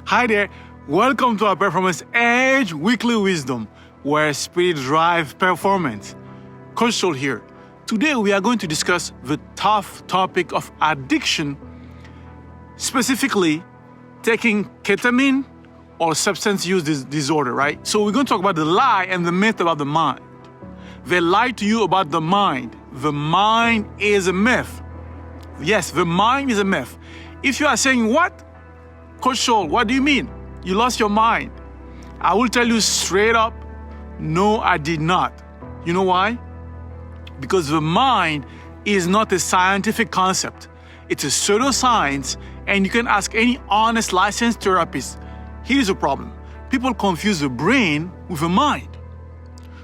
Hi there, welcome to our Performance Edge Weekly Wisdom, where spirit drives performance. Coach Soul here. Today we are going to discuss the tough topic of addiction, specifically taking ketamine or substance use disorder, right? So we're going to talk about the lie and the myth about the mind. They lie to you about the mind. The mind is a myth. Yes, the mind is a myth. If you are saying, what? Coach Soul, what do you mean? You lost your mind. I will tell you straight up, no, I did not. You know why? Because the mind is not a scientific concept. It's a pseudoscience, and you can ask any honest licensed therapist. Here's the problem. People confuse the brain with the mind.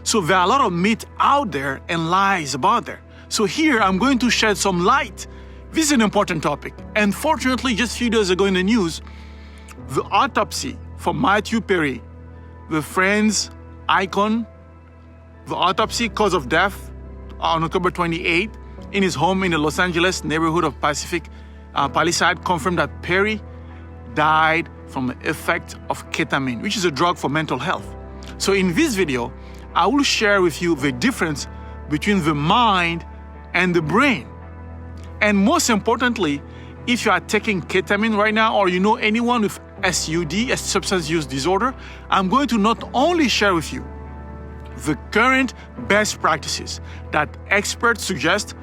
So there are a lot of myths out there and lies about there. So here I'm going to shed some light. This is an important topic. And fortunately, just a few days ago in the news, the autopsy for Matthew Perry, the Friends icon, the autopsy, cause of death, on October 28, in his home in the Los Angeles neighborhood of Pacific Palisade, confirmed that Perry died from the effect of ketamine, which is a drug for mental health. So in this video, I will share with you the difference between the mind and the brain. And most importantly, if you are taking ketamine right now, or you know anyone with SUD, a substance use disorder, I'm going to not only share with you the current best practices that experts suggest,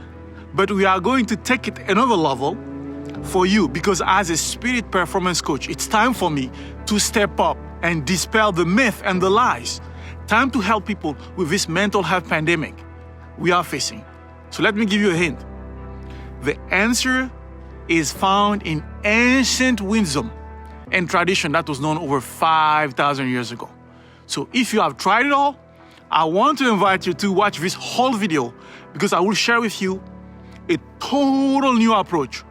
but we are going to take it another level for you, because as a spirit performance coach, it's time for me to step up and dispel the myth and the lies. Time to help people with this mental health pandemic we are facing. So let me give you a hint. The answer is found in ancient wisdom and tradition that was known over 5,000 years ago. So if you have tried it all, I want to invite you to watch this whole video, because I will share with you a total new approach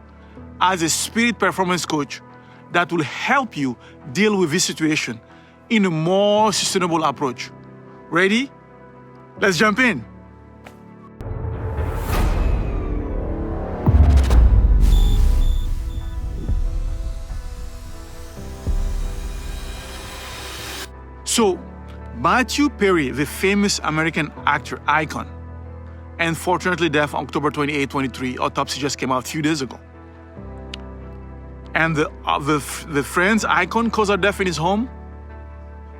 as a spirit performance coach that will help you deal with this situation in a more sustainable approach. Ready? Let's jump in. So, Matthew Perry, the famous American actor icon, unfortunately death on October 28, 23, autopsy just came out a few days ago. And the Friends icon caused a death in his home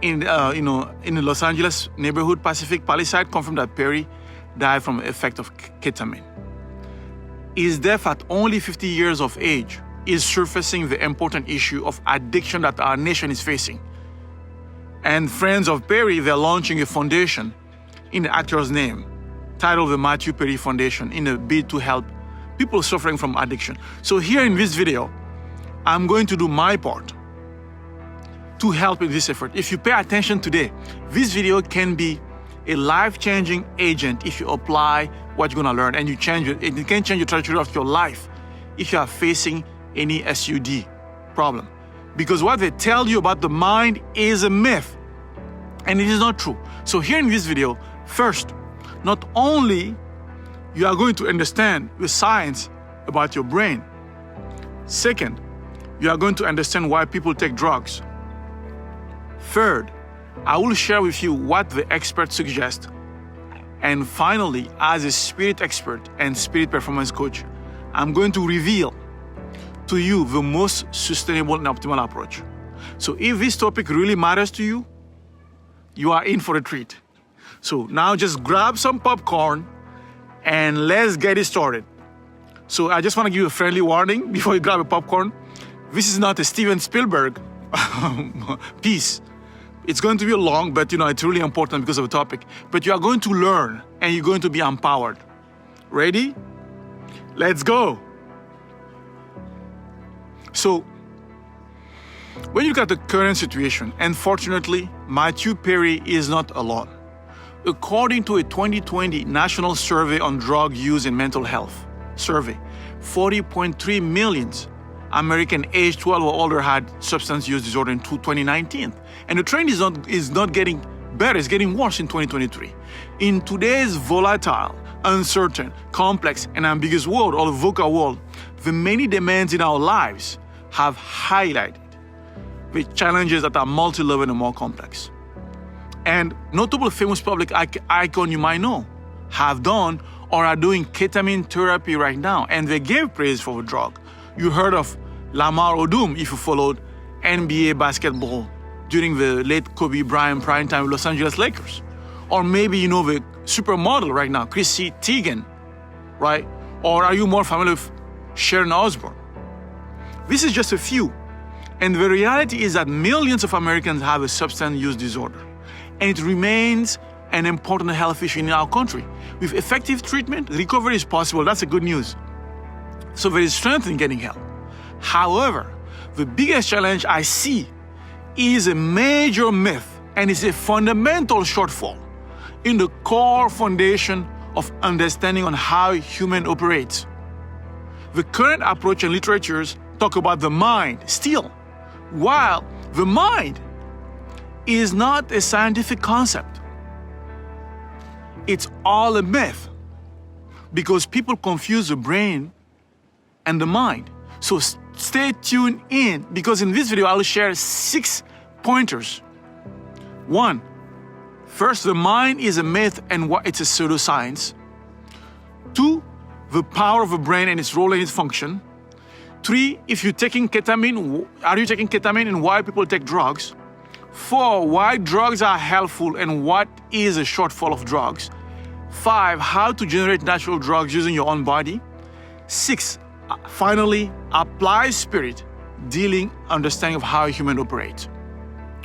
in the Los Angeles neighborhood, Pacific Palisade, confirmed that Perry died from the effect of ketamine. His death at only 50 years of age is surfacing the important issue of addiction that our nation is facing. And Friends of Perry, they're launching a foundation in the actor's name, titled the Matthew Perry Foundation, in a bid to help people suffering from addiction. So here in this video, I'm going to do my part to help in this effort. If you pay attention today, this video can be a life-changing agent if you apply what you're gonna learn, and you change it. It can change the trajectory of your life if you are facing any SUD problem. Because what they tell you about the mind is a myth, and it is not true. So here in this video, first, not only you are going to understand the science about your brain. Second, you are going to understand why people take drugs. Third, I will share with you what the experts suggest. And finally, as a spirit expert and spirit performance coach, I'm going to reveal to you the most sustainable and optimal approach. So if this topic really matters to you, you are in for a treat. So now just grab some popcorn and let's get it started. So I just want to give you a friendly warning before you grab a popcorn. This is not a Steven Spielberg piece. It's going to be long, but it's really important because of the topic. But you are going to learn and you're going to be empowered. Ready? Let's go. So, when you look at the current situation, unfortunately, Matthew Perry is not alone. According to a 2020 National Survey on Drug Use and Mental Health survey, 40.3 million Americans aged 12 or older had substance use disorder in 2019. And the trend is not getting better, it's getting worse in 2023. In today's volatile, uncertain, complex, and ambiguous world, or the VUCA world, the many demands in our lives have highlighted with challenges that are multi-level and more complex. And notable famous public icon you might know have done or are doing ketamine therapy right now, and they gave praise for the drug. You heard of Lamar Odom if you followed NBA basketball during the late Kobe Bryant prime time Los Angeles Lakers. Or maybe you know the supermodel right now, Chrissy Teigen, right? Or are you more familiar with Sharon Osbourne? This is just a few. And the reality is that millions of Americans have a substance use disorder. And it remains an important health issue in our country. With effective treatment, recovery is possible. That's the good news. So there is strength in getting help. However, the biggest challenge I see is a major myth, and it's a fundamental shortfall in the core foundation of understanding on how human operates. The current approach in literatures talk about the mind still, while the mind is not a scientific concept. It's all a myth because people confuse the brain and the mind. So stay tuned in, because in this video I'll share 6 pointers. 1, first, the mind is a myth and what it's a pseudoscience. 2, the power of the brain and its role and its function. 3, if you're taking ketamine, are you taking ketamine and why people take drugs? 4, why drugs are helpful and what is a shortfall of drugs. 5, how to generate natural drugs using your own body. 6, finally, apply spirit, dealing, understanding of how a human operates.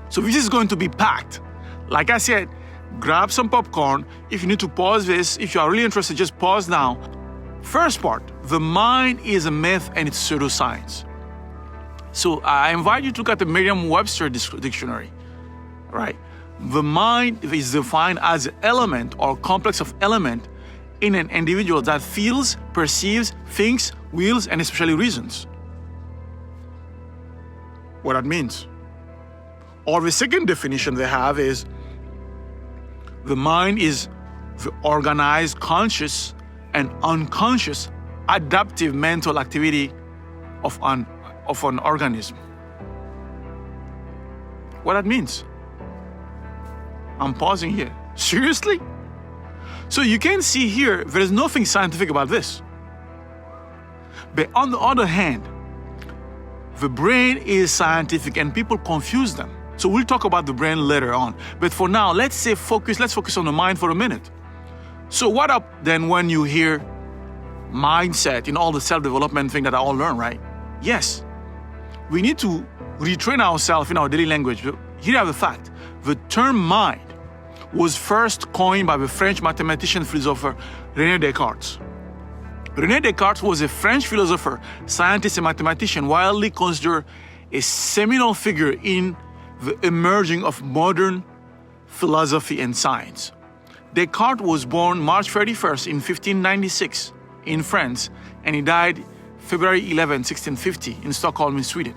So this is going to be packed. Like I said, grab some popcorn. If you need to pause this, if you are really interested, just pause now. First part, the mind is a myth and it's pseudoscience. So I invite you to look at the Merriam-Webster dictionary, right? The mind is defined as an element or complex of element in an individual that feels, perceives, thinks, wills, and especially reasons. What that means. Or the second definition they have is the mind is the organized, conscious, and unconscious adaptive mental activity of an organism. What that means? I'm pausing here. Seriously? So you can see here, there is nothing scientific about this. But on the other hand, the brain is scientific and people confuse them. So we'll talk about the brain later on. But for now, let's focus on the mind for a minute. So what up then when you hear mindset in all the self-development thing that I all learn, right? Yes, we need to retrain ourselves in our daily language. Here are the fact. The term mind was first coined by the French mathematician philosopher René Descartes. René Descartes was a French philosopher, scientist, and mathematician, widely considered a seminal figure in the emerging of modern philosophy and science. Descartes was born March 31st in 1596 in France, and he died February 11, 1650 in Stockholm in Sweden.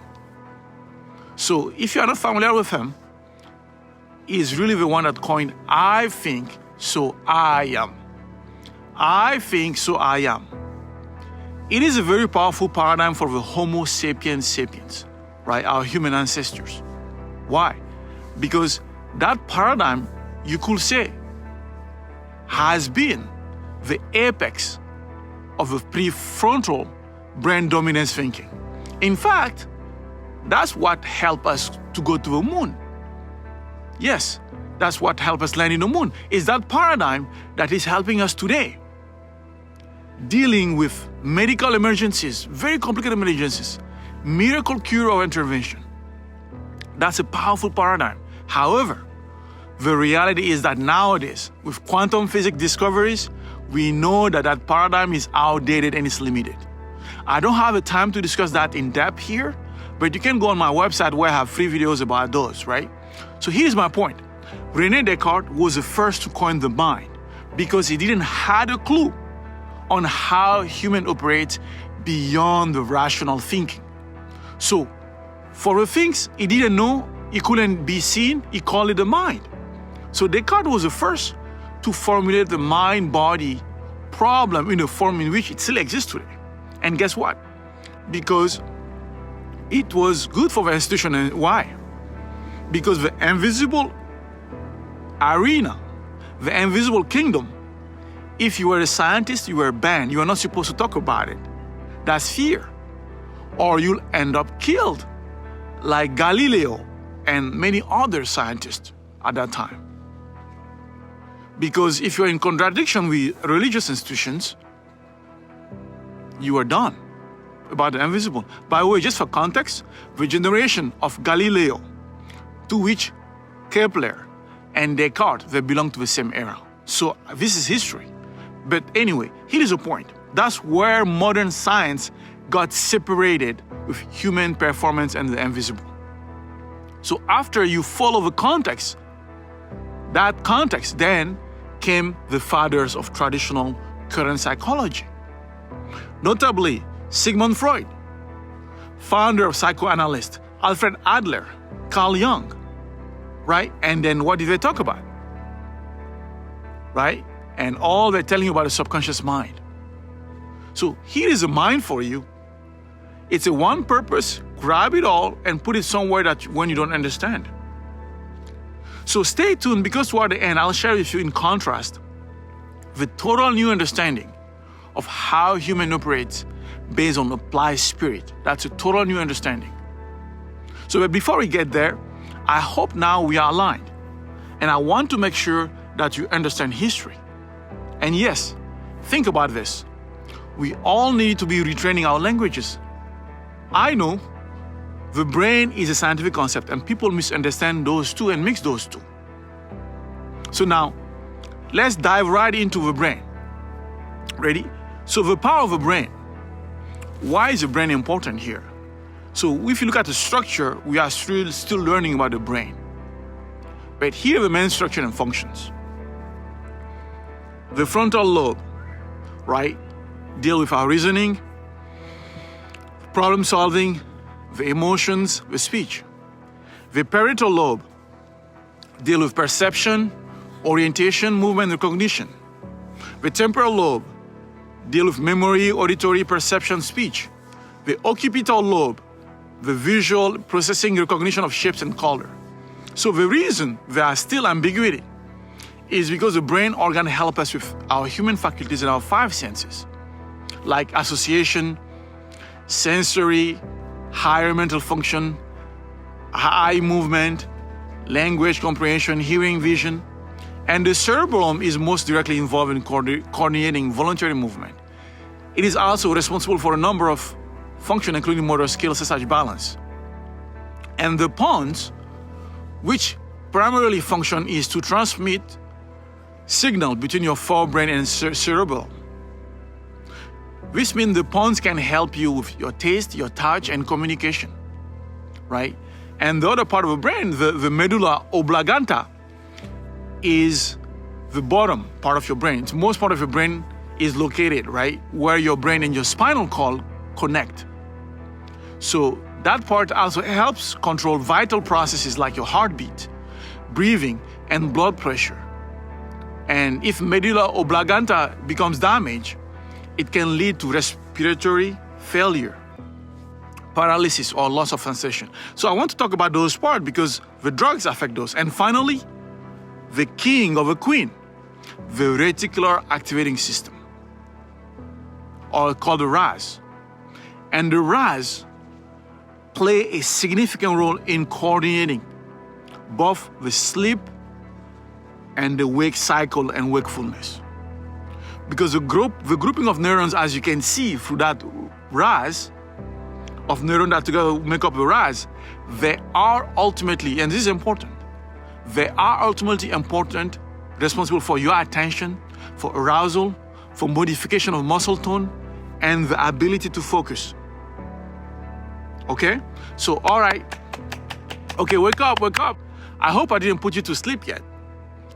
So if you are not familiar with him, he is really the one that coined I think, so I am. I think, so I am. It is a very powerful paradigm for the Homo sapiens sapiens, right? Our human ancestors. Why? Because that paradigm, you could say, has been the apex of the prefrontal brain dominance thinking. In fact, that's what helped us to go to the moon. Yes, that's what helped us land in the moon. Is that paradigm that is helping us today. Dealing with medical emergencies, very complicated emergencies, miracle cure or intervention. That's a powerful paradigm. However, the reality is that nowadays, with quantum physics discoveries, we know that that paradigm is outdated and it's limited. I don't have the time to discuss that in depth here, but you can go on my website where I have free videos about those, right? So here's my point. René Descartes was the first to coin the mind because he didn't have a clue on how human operates beyond the rational thinking. So for the things he didn't know, he couldn't be seen, he called it the mind. So Descartes was the first to formulate the mind-body problem in the form in which it still exists today. And guess what? Because it was good for the institution. And why? Because the invisible arena, the invisible kingdom, if you were a scientist, you were banned. You are not supposed to talk about it. That's fear. Or you'll end up killed, like Galileo and many other scientists at that time. Because if you're in contradiction with religious institutions, you are done about the invisible. By the way, just for context, the generation of Galileo, to which Kepler and Descartes, they belong to the same era. So this is history. But anyway, here is the point. That's where modern science got separated with human performance and the invisible. So after you follow the context, that context then came the fathers of traditional current psychology. Notably, Sigmund Freud, founder of psychoanalyst, Alfred Adler, Carl Jung, right? And then what did they talk about? Right? And all they're telling you about the subconscious mind. So here is a mind for you. It's a one purpose, grab it all and put it somewhere that when you don't understand. So stay tuned, because toward the end, I'll share with you in contrast the total new understanding of how human operates based on applied spirit. That's a total new understanding. So but before we get there, I hope now we are aligned. And I want to make sure that you understand history. And yes, think about this. We all need to be retraining our languages. I know the brain is a scientific concept and people misunderstand those two and mix those two. So now, let's dive right into the brain. Ready? So the power of the brain. Why is the brain important here? So if you look at the structure, we are still learning about the brain. But here are the main structure and functions. The frontal lobe, right, deal with our reasoning, problem solving, the emotions, the speech. The parietal lobe deal with perception, orientation, movement, and cognition. The temporal lobe deal with memory, auditory, perception, speech. The occipital lobe, the visual processing, recognition of shapes and color. So the reason there are still ambiguity is because the brain organ help us with our human faculties and our five senses, like association, sensory, higher mental function, eye movement, language comprehension, hearing, vision. And the cerebellum is most directly involved in coordinating voluntary movement. It is also responsible for a number of functions, including motor skills such as balance. And the pons, which primarily function is to transmit signal between your forebrain and cerebellum. This means the pons can help you with your taste, your touch, and communication, right? And the other part of the brain, the medulla oblongata, is the bottom part of your brain. It's most part of your brain is located, right, where your brain and your spinal cord connect. So that part also helps control vital processes like your heartbeat, breathing, and blood pressure. And if medulla oblongata becomes damaged, it can lead to respiratory failure, paralysis, or loss of sensation. So I want to talk about those parts because the drugs affect those. And finally, the king or the queen, the reticular activating system, or called the RAS. And the RAS play a significant role in coordinating both the sleep and the wake cycle and wakefulness. Because the grouping of neurons, as you can see through that RAS, of neurons that together make up the RAS, they are ultimately, and this is important, they are ultimately important, responsible for your attention, for arousal, for modification of muscle tone, and the ability to focus. Okay? So, all right. Okay, wake up, wake up. I hope I didn't put you to sleep yet.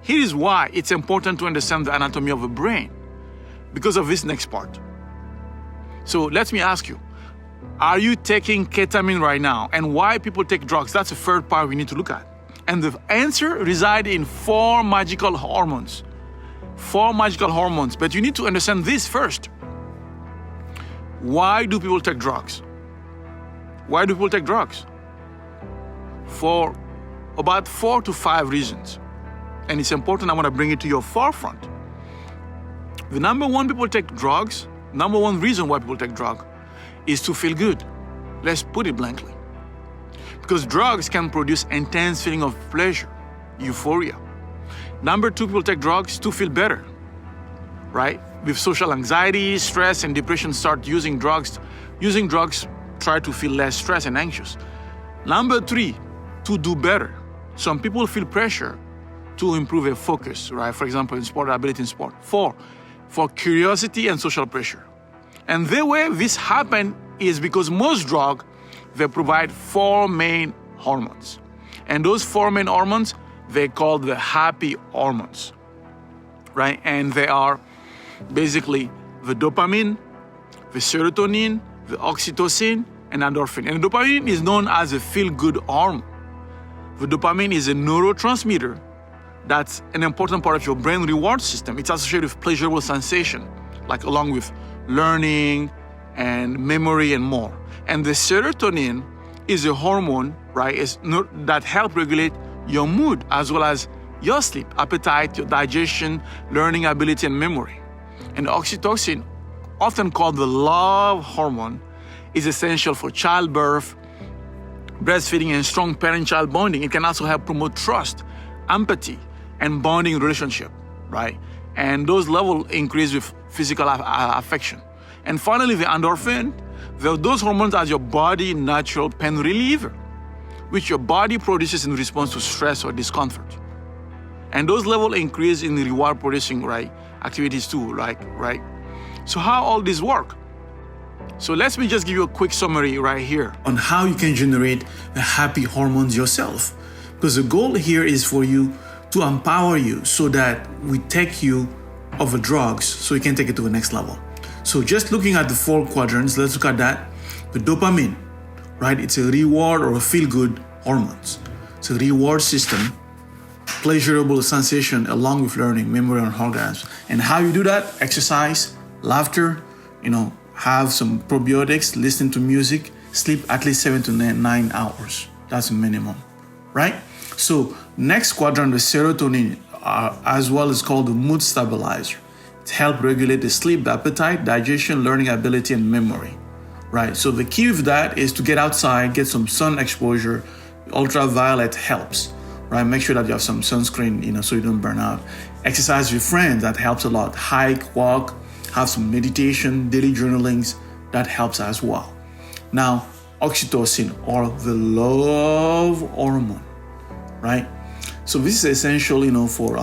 Here is why it's important to understand the anatomy of the brain, because of this next part. So let me ask you, are you taking ketamine right now? And why people take drugs? That's the third part we need to look at. And the answer resides in four magical hormones. Four magical hormones. But you need to understand this first. Why do people take drugs? Why do people take drugs? For about 4 to 5 reasons. And it's important, I want to bring it to your forefront. The number one reason why people take drugs is to feel good. Let's put it blankly. Because drugs can produce intense feeling of pleasure, euphoria. Number 2, people take drugs to feel better, right? With social anxiety, stress, and depression, start using drugs. Using drugs, try to feel less stressed and anxious. Number 3, to do better. Some people feel pressure to improve their focus, right? For example, in sport, ability in sport. 4, for curiosity and social pressure. And the way this happens is because most drugs, they provide 4 main hormones. And those 4 main hormones, they call the happy hormones, right? And they are basically the dopamine, the serotonin, the oxytocin, and endorphin. And dopamine is known as a feel-good hormone. The dopamine is a neurotransmitter that's an important part of your brain reward system. It's associated with pleasurable sensation, like along with learning and memory and more. And the serotonin is a hormone, right, that helps regulate your mood as well as your sleep, appetite, your digestion, learning ability, and memory. And oxytocin, often called the love hormone, is essential for childbirth, breastfeeding, and strong parent-child bonding. It can also help promote trust, empathy, and bonding relationship, right? And those levels increase with physical affection. And finally, the endorphin, those hormones are your body natural pain reliever, which your body produces in response to stress or discomfort. And those levels increase in the reward producing, right, activities too, right? So how all this work? So let me just give you a quick summary right here on how you can generate the happy hormones yourself. Because the goal here is for you to empower you so that we take you over drugs so you can take it to the next level. So just looking at the 4 quadrants, let's look at that. The dopamine, right? It's a reward or a feel-good hormones. It's a reward system, pleasurable sensation along with learning, memory, and orgasm. And how you do that? Exercise, laughter, have some probiotics, listen to music, sleep at least 7 to 9 hours. That's a minimum, right? So next quadrant, the serotonin, as well is called the mood stabilizer. It helps regulate the sleep, the appetite, digestion, learning ability, and memory, right? So the key of that is to get outside, get some sun exposure. Ultraviolet helps, right? Make sure that you have some sunscreen, so you don't burn out. Exercise with friends, that helps a lot. Hike, walk, have some meditation, daily journalings, that helps as well. Now, oxytocin, or the love hormone, right? So this is essential, for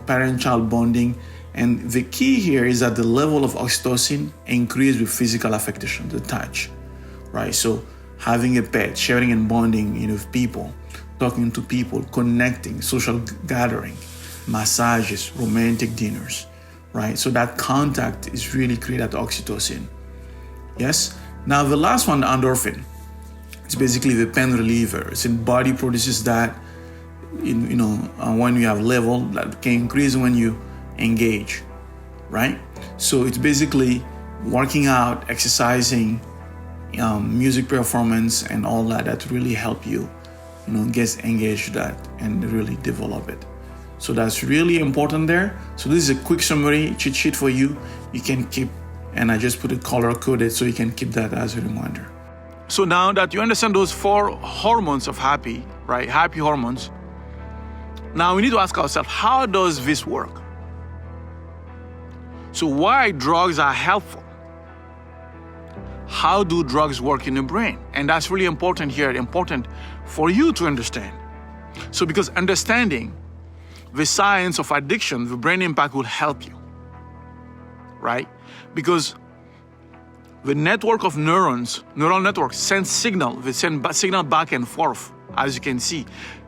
parent-child bonding. And the key here is that the level of oxytocin increases with physical affection, the touch, right? So having a pet, sharing and bonding, with people, talking to people, connecting, social gathering, massages, romantic dinners, right? So that contact is really created oxytocin. Yes. Now the last one, the endorphin. It's basically the pain reliever. It's in body produces that. When you have level that can increase when you engage, right? So it's basically working out, exercising, music performance, and all that really help you, get engaged with that and really develop it. So that's really important there. So this is a quick summary cheat sheet for you. You can keep, and I just put it color coded so you can keep that as a reminder. So now that you understand those 4 hormones of happy, right? Happy hormones. Now we need to ask ourselves, how does this work? So why drugs are helpful? How do drugs work in the brain? And that's really important here, important for you to understand. So because understanding the science of addiction, the brain impact will help you, right? Because the network of neural networks send signal back and forth, as you can see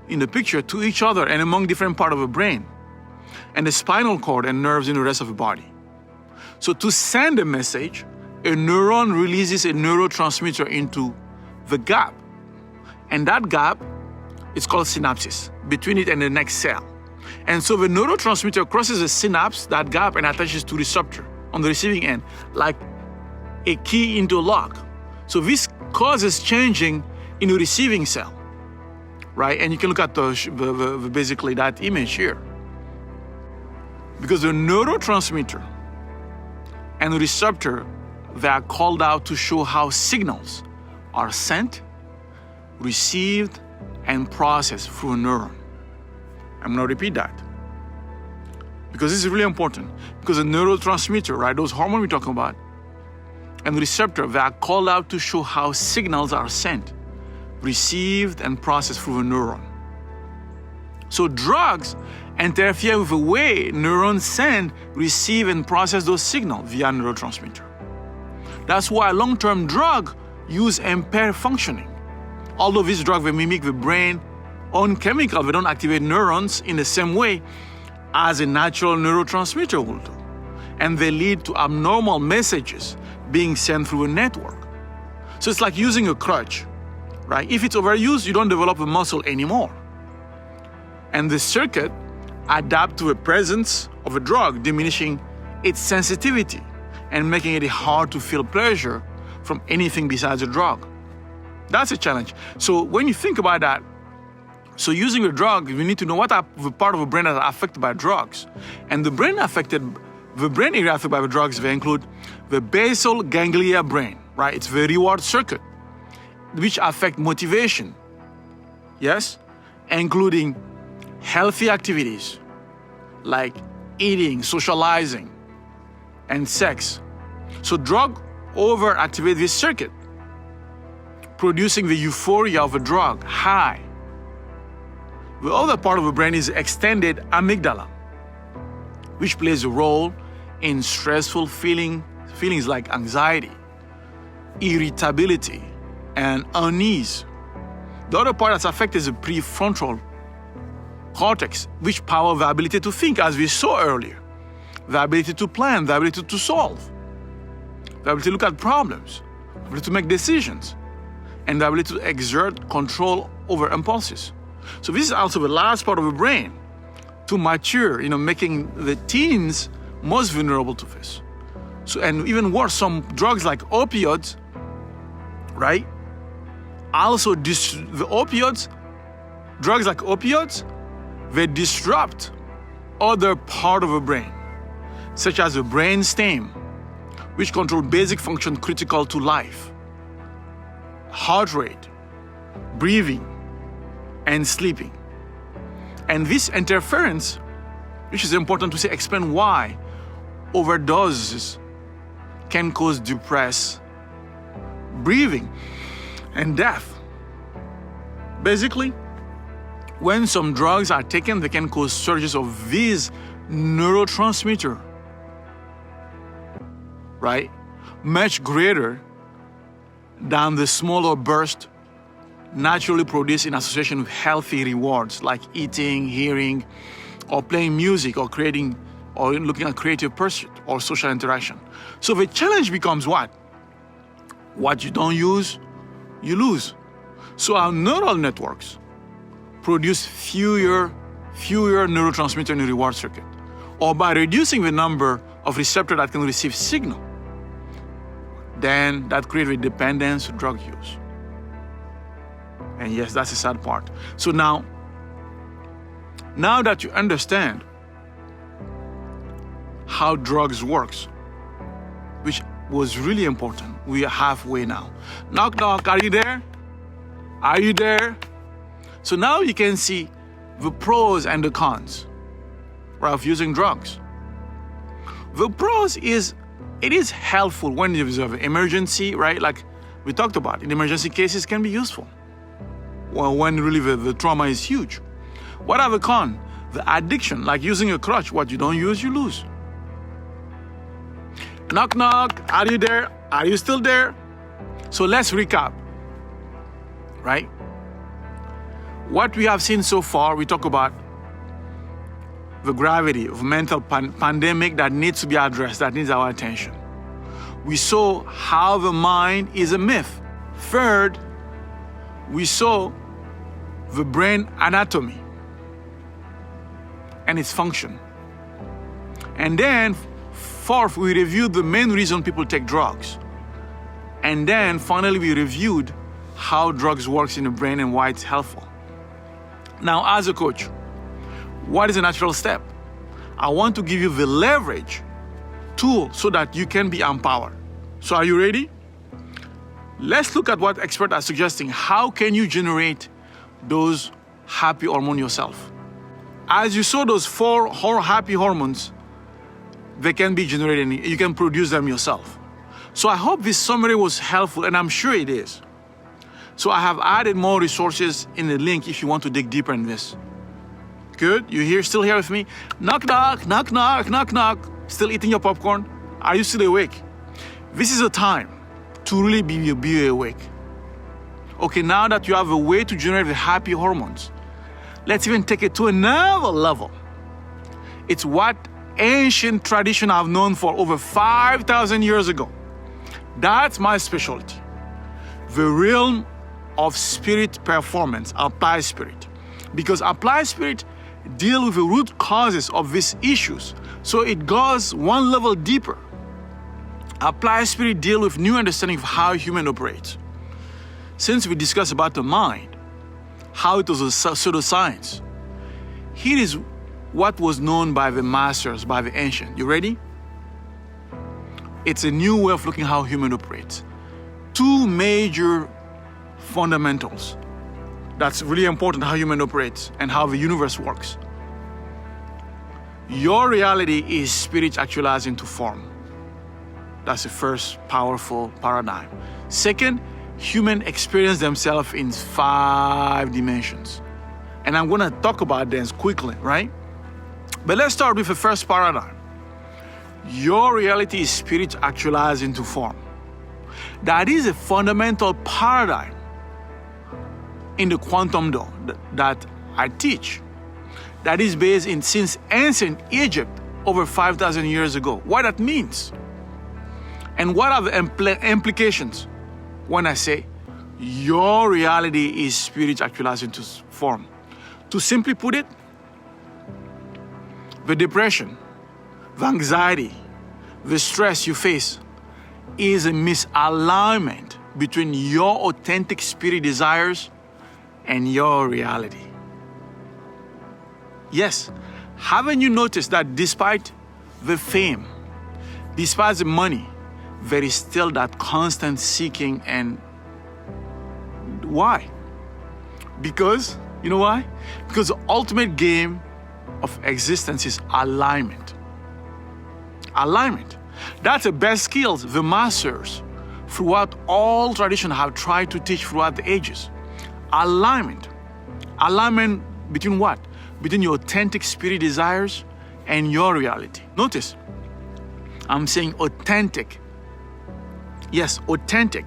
in the picture, to each other and among different parts of the brain and the spinal cord and nerves in the rest of the body. So to send a message, a neuron releases a neurotransmitter into the gap. And that gap is called synapses, between it and the next cell. And so the neurotransmitter crosses the synapse, that gap, and attaches to the receptor on the receiving end, like a key into a lock. So this causes changing in the receiving cell, right? And you can look at basically that image here. Because the neurotransmitter and receptor, they are called out to show how signals are sent, received, and processed through a neuron. I'm going to repeat that. Because this is really important. Because the neurotransmitter, right, those hormones we're talking about, and the receptor, they are called out to show how signals are sent, received, and processed through a neuron. So drugs interfere with the way neurons send, receive, and process those signals via neurotransmitter. That's why long-term drug use impair functioning. Although these drugs will mimic the brain's own chemical, they don't activate neurons in the same way as a natural neurotransmitter will do. And they lead to abnormal messages being sent through a network. So it's like using a crutch, right? If it's overused, you don't develop a muscle anymore. And the circuit adapts to the presence of a drug, diminishing its sensitivity and making it hard to feel pleasure from anything besides a drug. That's a challenge. So when you think about that, so using a drug, we need to know what are the part of the brain that are affected by drugs. And the brain area affected by the drugs, they include the basal ganglia brain, right? It's the reward circuit, which affect motivation, yes? Including healthy activities like eating, socializing, and sex. So drug overactivate this circuit, producing the euphoria of a drug high. The other part of the brain is extended amygdala, which plays a role in stressful feelings like anxiety, irritability, and unease. The other part that's affected is the prefrontal cortex, which powers the ability to think, as we saw earlier, the ability to plan, the ability to solve, the ability to look at problems, the ability to make decisions, and the ability to exert control over impulses. So this is also the last part of the brain to mature, making the teens most vulnerable to this. So, and even worse, some drugs like opioids, right? Also, drugs like opioids, they disrupt other part of the brain, such as the brain stem, which control basic function critical to life: heart rate, breathing, and sleeping. And this interference, which is important to say, explain why overdoses can cause depression, breathing, and death. Basically, when some drugs are taken, they can cause surges of these neurotransmitters, right? Much greater than the smaller burst naturally produced in association with healthy rewards like eating, hearing, or playing music, or creating, or looking at creative pursuit or social interaction. So the challenge becomes what? What you don't use, you lose. So our neural networks produce fewer neurotransmitters in the reward circuit, or by reducing the number of receptors that can receive signal, then that creates a dependence to drug use. And yes, that's the sad part. So now that you understand how drugs works, which was really important, we are halfway now. Knock, knock, are you there? Are you there? So now you can see the pros and the cons, right, of using drugs. The pros is, it is helpful when you have an emergency, right? Like we talked about, in emergency cases can be useful. Well, when really the trauma is huge. What are the cons? The addiction, like using a crutch, what you don't use, you lose. Knock, knock, are you there? Are you still there? So let's recap, right? What we have seen so far, we talk about the gravity of mental pandemic that needs to be addressed, that needs our attention. We saw how the mind is a myth. Third, we saw the brain anatomy and its function. And then fourth, we reviewed the main reason people take drugs. And then finally, we reviewed how drugs works in the brain and why it's helpful. Now, as a coach, what is a natural step? I want to give you the leverage tool so that you can be empowered. So are you ready? Let's look at what experts are suggesting. How can you generate those happy hormones yourself? As you saw those 4 happy hormones, they can be generated and you can produce them yourself. So I hope this summary was helpful, and I'm sure it is. So I have added more resources in the link if you want to dig deeper in this. Good? You here, still here with me? Knock, knock, knock, knock, knock, knock. Still eating your popcorn? Are you still awake? This is a time to really be awake. Okay, now that you have a way to generate the happy hormones, let's even take it to another level. It's what ancient tradition I've known for over 5,000 years ago. That's my specialty. The realm of spirit performance, applied spirit. Because applied spirit deal with the root causes of these issues. So it goes one level deeper. Applied spirit deal with new understanding of how human operates. Since we discussed about the mind, how it was a pseudoscience, here is what was known by the masters, by the ancient. You ready? It's a new way of looking how human operates. 2 major fundamentals. That's really important, how human operates and how the universe works. Your reality is spirit actualized into form. That's the first powerful paradigm. Second, humans experience themselves in 5 dimensions. And I'm going to talk about this quickly, right? But let's start with the first paradigm. Your reality is spirit actualized into form. That is a fundamental paradigm in the quantum door that I teach. That is based in since ancient Egypt over 5,000 years ago. What that means? And what are the implications when I say your reality is spirit actualized into form? To simply put it, the depression, the anxiety, the stress you face is a misalignment between your authentic spirit desires and your reality. Yes, haven't you noticed that despite the fame, despite the money, there is still that constant seeking? And why? Because, you know why? Because the ultimate game of existence is alignment. Alignment. That's the best skills the masters throughout all tradition have tried to teach throughout the ages. Alignment. Alignment between what? Between your authentic spirit desires and your reality. Notice, I'm saying authentic. Yes, authentic.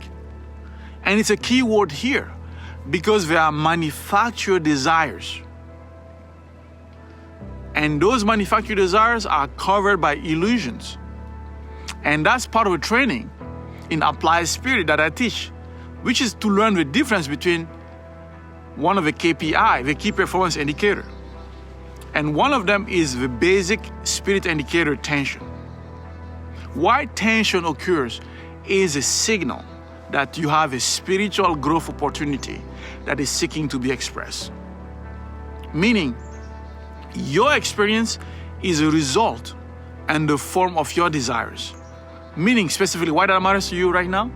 And it's a key word here because they are manufactured desires. And those manufactured desires are covered by illusions. And that's part of the training in applied spirit that I teach, which is to learn the difference between one of the KPI, the key performance indicator. And one of them is the basic spirit indicator, tension. Why tension occurs is a signal that you have a spiritual growth opportunity that is seeking to be expressed. Meaning, your experience is a result and the form of your desires. Meaning, specifically, why that matters to you right now?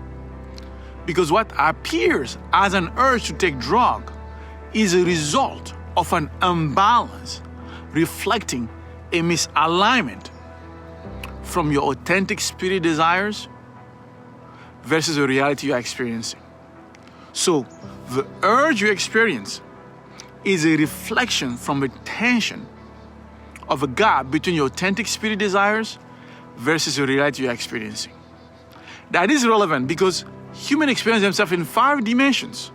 Because what appears as an urge to take drug is a result of an imbalance reflecting a misalignment from your authentic spirit desires versus the reality you are experiencing. So, the urge you experience is a reflection from a tension of a gap between your authentic spirit desires versus the reality you are experiencing. That is relevant because humans experience themselves in 5 dimensions.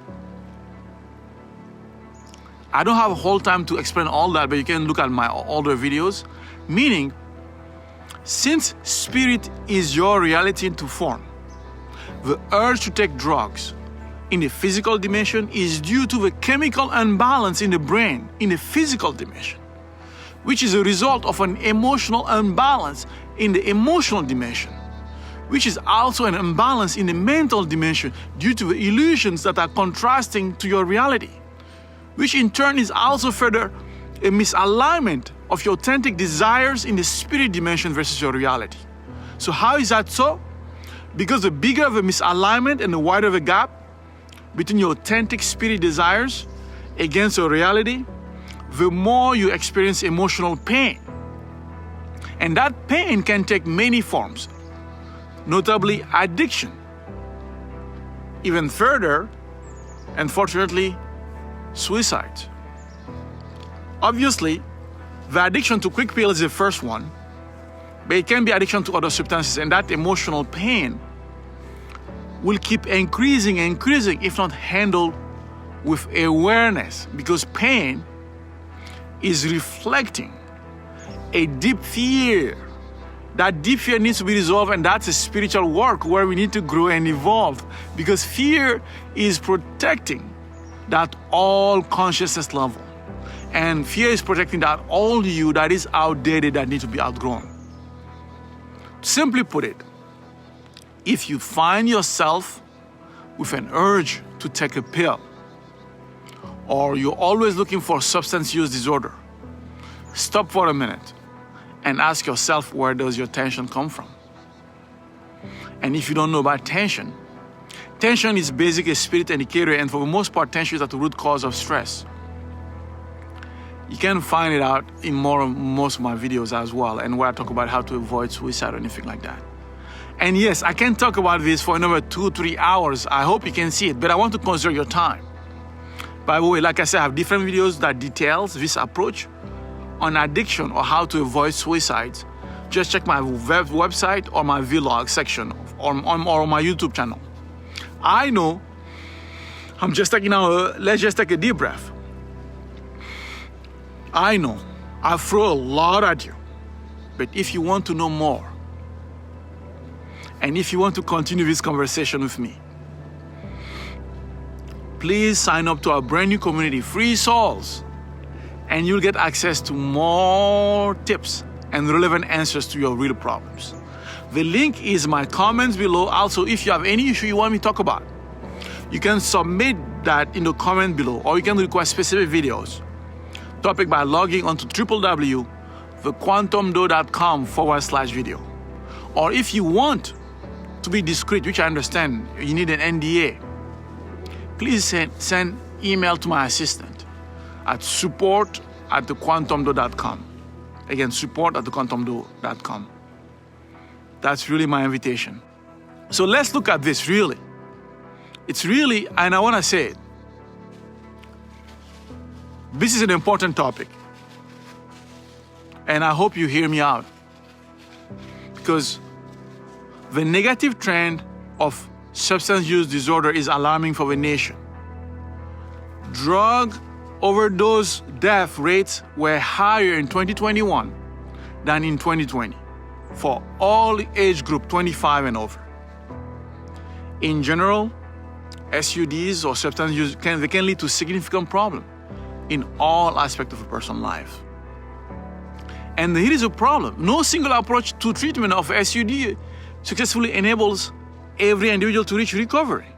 I don't have a whole time to explain all that, but you can look at my older videos. Meaning, since spirit is your reality into form, the urge to take drugs in the physical dimension is due to the chemical imbalance in the brain in the physical dimension, which is a result of an emotional imbalance in the emotional dimension, which is also an imbalance in the mental dimension due to the illusions that are contrasting to your reality. which in turn is also further a misalignment of your authentic desires in the spirit dimension versus your reality. So how is that so? Because the bigger of a misalignment and the wider of a gap between your authentic spirit desires against your reality, the more you experience emotional pain. And that pain can take many forms, notably addiction. Even further, unfortunately, suicide. Obviously, the addiction to quick pills is the first one, but it can be addiction to other substances, and that emotional pain will keep increasing if not handled with awareness, because pain is reflecting a deep fear. That deep fear needs to be resolved, and that's a spiritual work where we need to grow and evolve, because fear is protecting that all consciousness level. And fear is protecting that all you that is outdated, that needs to be outgrown. Simply put it, if you find yourself with an urge to take a pill, or you're always looking for substance use disorder, stop for a minute and ask yourself, where does your tension come from? And if you don't know about tension is basically a spirit indicator, and for the most part, tension is at the root cause of stress. You can find it out in most of my videos as well, and where I talk about how to avoid suicide or anything like that. And yes, I can talk about this for another 2-3 hours. I hope you can see it, but I want to conserve your time. By the way, like I said, I have different videos that details this approach on addiction or how to avoid suicides. Just check my website or my vlog section or my YouTube channel. I know I'm just taking now, let's just take a deep breath. I know I throw a lot at you, but if you want to know more, and if you want to continue this conversation with me, please sign up to our brand new community, Free Souls, and you'll get access to more tips and relevant answers to your real problems. The link is my comments below. Also, if you have any issue you want me to talk about, you can submit that in the comment below, or you can request specific videos, topic by logging onto www.thequantumdo.com/video. Or if you want to be discreet, which I understand, you need an NDA, please send email to my assistant at support@thequantumdo.com. Again, support@thequantumdo.com. That's really my invitation. So let's look at this really. It's really, and I want to say it, this is an important topic. And I hope you hear me out. Because the negative trend of substance use disorder is alarming for the nation. Drug overdose death rates were higher in 2021 than in 2020 for all age group 25 and over. In general, SUDs or substance use can lead to significant problems in all aspects of a person's life. And here is a problem. No single approach to treatment of SUD successfully enables every individual to reach recovery.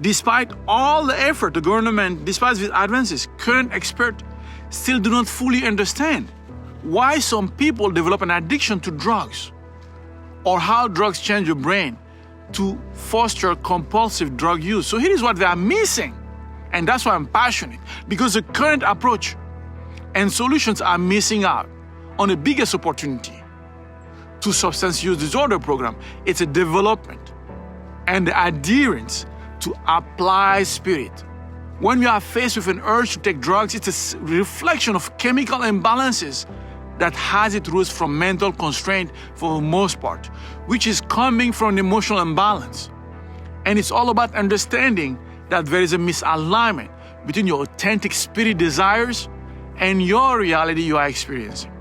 Despite all the effort the government, despite these advances, current experts still do not fully understand why some people develop an addiction to drugs, or how drugs change your brain to foster compulsive drug use. So here is what they are missing. And that's why I'm passionate, because the current approach and solutions are missing out on the biggest opportunity to substance use disorder program. It's a development and the adherence to apply spirit. When we are faced with an urge to take drugs, it's a reflection of chemical imbalances that has its roots from mental constraint for the most part, which is coming from an emotional imbalance. And it's all about understanding that there is a misalignment between your authentic spirit desires and your reality you are experiencing.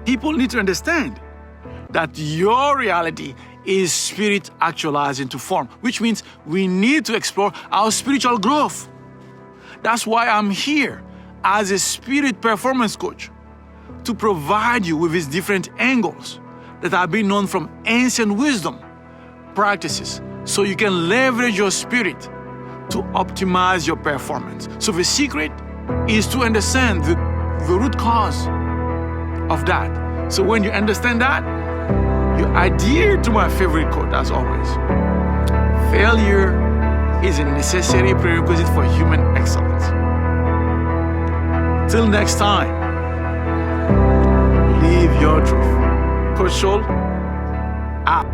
People need to understand that your reality is spirit actualized into form, which means we need to explore our spiritual growth. That's why I'm here as a spirit performance coach, to provide you with these different angles that have been known from ancient wisdom practices, so you can leverage your spirit to optimize your performance. So the secret is to understand the root cause of that. So when you understand that, you adhere to my favorite quote as always. Failure is a necessary prerequisite for human excellence. Till next time, live your truth. Coach Scholl, out.